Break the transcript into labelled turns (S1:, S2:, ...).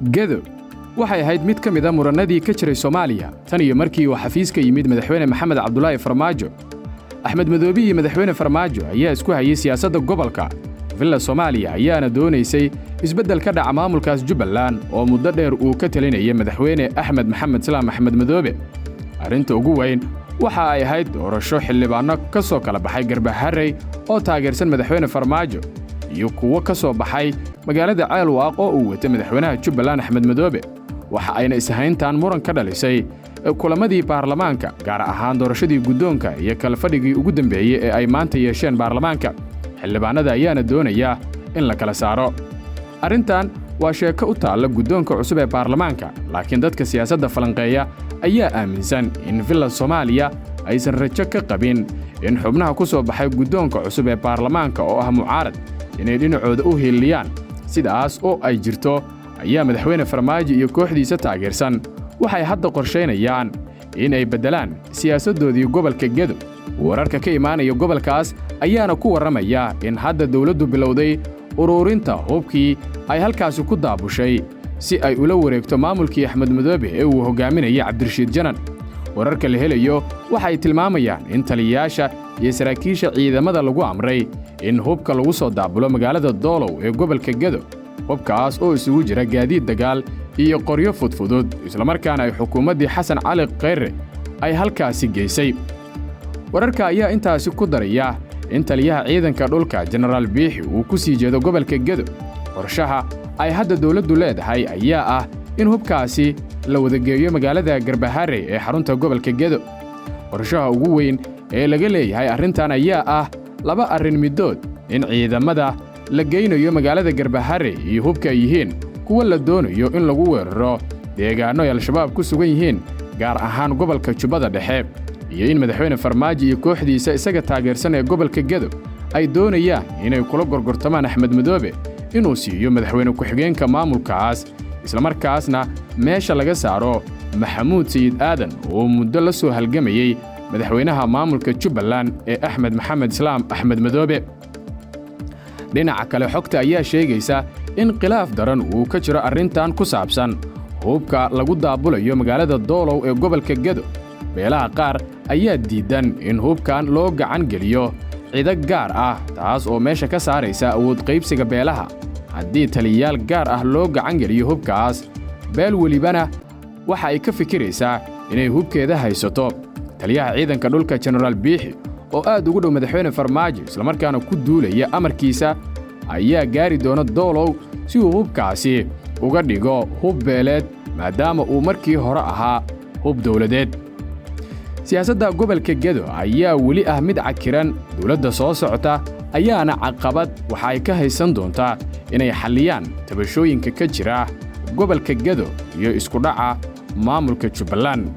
S1: gedo waxay ahayd mid ka mid ah muranadii ka jiray Soomaaliya tan iyo markii uu xafiiska yimid madaxweyne Maxamed Cabdullaahi Farmaajo. Axmed Madoobe iyo madaxweyne Farmaajo ayaa isku hayay siyaasadda gobolka. Villa Soomaaliya ayaana doonaysay isbeddel ka dhaca maamulkaas Jubbaland oo muddo dheer uu ka talinayay madaxweyne Axmed Maxamed Salaam Axmed Madoobe. Arrinta ugu weyn waxa ay ahayd doorasho xildhibaano ka soo kala baxay Garbaharey oo taageersan madaxweyne Farmaajo iyo kuwo ka soo baxay magaalada Ceelwaaq oo uu watay madaxweynaha Jubbaland Axmed Madoobe. Waxa ayna ishayntaan muran ka dhalisay kulamadii baarlamaanka gaar ahaan doorashadii guddoonka iyo kala fadhigii ugu dambeeyay ee ay maanta yeesheen baarlamaanka. Xildhibaanada ayaana doonaya in la kala saaro. Arrintan waa sheeko u taalla guddoonka cusub ee baarlamaanka, laakiin dadka siyaasadda falanqeeya ayaa aaminsan in Villa Soomaaliya aysan rajo ka qabin in xubnaha ku soo baxay guddoonka cusub ee baarlamaanka oo ah mucaarad inay dhinacooda u hiiliyaan. Sidaas oo ay jirto ayaa madaxweyne Farmaajo iyo kooxdiisa taageersan waxay hadda qorsheynayaan in ay beddelaan siyaasaddoodii gobolka Gedo. Wararka ka imaanaya gobolkaas ayaana ku warramaya in hadda dawladdu bilowday ururinta hubkii ay halkaasi ku daabushay si ay ula wareegto maamulkii Axmed Madoobe ee uu hogaaminayay Cabdirashiid Janan. Wararka la helayo waxay tilmaamayaan in taliyayaasha iyo saraakiisha ciidamada lagu amray in hubka lagu soo daabulo magaalada Doolow ee gobolka Gedo. Hubkaas oo isugu jira gaadiid dagaal iyo qoryo fudfudud, isla markaana ay xukuumaddii Xasan Cali Kheyre ay halkaasi geysay. Wararka ayaa intaasi ku daraya in taliyaha ciidanka dhulka General Biixi uu ku sii jeedo gobolka Gedo. Qorshaha ay hadda dawladdu leedahay ayaa ah in hubkaasi la wada geeyo magaalada Garbaharey ee xarunta gobolka Gedo. Qorshaha ugu weyn ee laga leeyahay arrintan ayaa ah laba arrin midood: in ciidamada la geynayo magaalada Garbaharey iyo hubka ay yihiin kuwa la doonayo in lagu weeraro deegaano ay Al-shabaab ku sugan yihiin, gaar ahaan gobolka Jubbada Dhexe, iyo in madaxweyne Farmaajo iyo kooxdiisa isaga taageersan ee gobolka Gedo ay doonayaan inay kula gorgortamaan Axmed Madoobe inuu siiyo madaxweyne ku-xigeenka maamulkaas, isla markaasna meesha laga saaro Maxamuud Sayid Aadan oo muddo la soo halgamayay madaxweynaha maamulka Jubbaland ee Axmed Maxamed Salaam Axmed Madoobe. Dhinaca kale, xogta ayaa sheegaysa in khilaaf daran uu ka jiro arrintan ku saabsan hubka lagu daabulayo magaalada Doolow ee gobolka Gedo. Beelaha qaar ayaa diidan in hubkan loo gacan geliyo ciidan gaar ah, taas oo meesha ka saaraysa awood qaybsiga beelaha. Haddii taliyayaal gaar ah loo gacan geliyo hubkaas, beel welibana waxa ay ka fikiraysaa inay hubkeeda haysato. Taliyaha ciidanka dhulka General Biixi oo aad ugu dhow madaxweyne Farmaajo isla markaana ku duulaya amarkiisa ayaa gaari doona Doolow si uu hubkaasi uga dhigo hub beeleed, maadaama uu markii hore ahaa hub dawladeed. Siyaasadda gobolka Gedo ayaa weli ah mid cakiran. Dawladda soo socota ayaana caqabad waxa ay ka haysan doontaa inay xalliyaan tabashooyinka ka jira gobolka Gedo iyo isku dhaca maamulka Jubbaland.